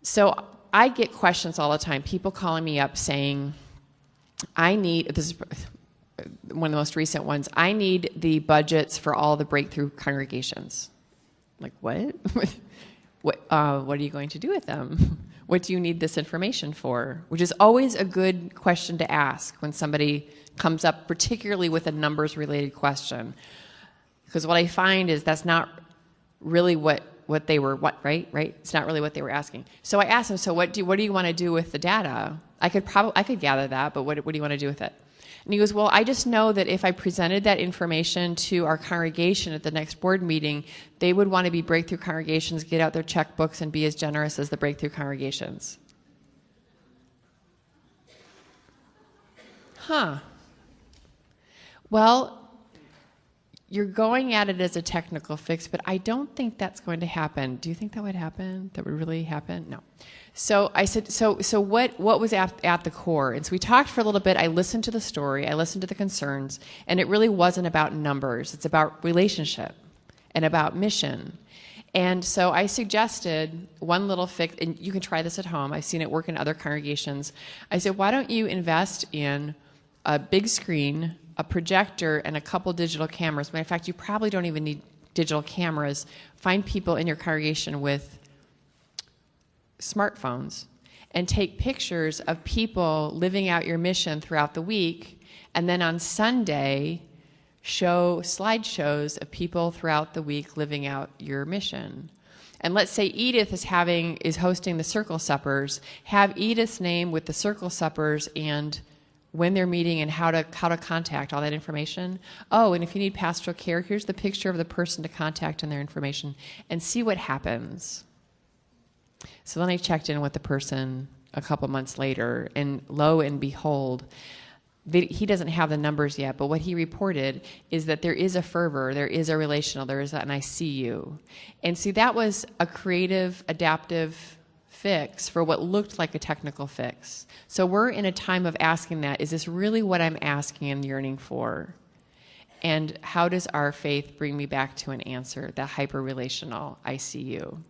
So I get questions all the time, people calling me up saying, this is one of the most recent ones, I need the budgets for all the breakthrough congregations. Like, what? What are you going to do with them? What do you need this information for? Which is always a good question to ask when somebody comes up, particularly with a numbers-related question. Because what I find is that's not really what they were, right? It's not really what they were asking. So I asked them, so what do you want to do with the data? I could gather that, but what do you want to do with it? And he goes, well, I just know that if I presented that information to our congregation at the next board meeting, they would want to be breakthrough congregations, get out their checkbooks, and be as generous as the breakthrough congregations. Huh. Well, you're going at it as a technical fix, but I don't think that's going to happen. Do you think that would happen? That would really happen? No. So I said, so what was at the core? And so we talked for a little bit. I listened to the story. I listened to the concerns. And it really wasn't about numbers. It's about relationship and about mission. And so I suggested one little fix, and you can try this at home. I've seen it work in other congregations. I said, why don't you invest in a big screen, a projector, and a couple digital cameras. Matter of fact, you probably don't even need digital cameras. Find people in your congregation with smartphones and take pictures of people living out your mission throughout the week, and then on Sunday, show slideshows of people throughout the week living out your mission. And let's say Edith is hosting the circle suppers. Have Edith's name with the circle suppers and when they're meeting and how to contact, all that information. Oh, and if you need pastoral care, here's the picture of the person to contact and their information, and see what happens. So then I checked in with the person a couple months later, and lo and behold, he doesn't have the numbers yet, but what he reported is that there is a fervor, there is a relational, there is an I see you. And see, that was a creative, adaptive fix for what looked like a technical fix. So we're in a time of asking that, is this really what I'm asking and yearning for? And how does our faith bring me back to an answer, that hyper-relational I see you?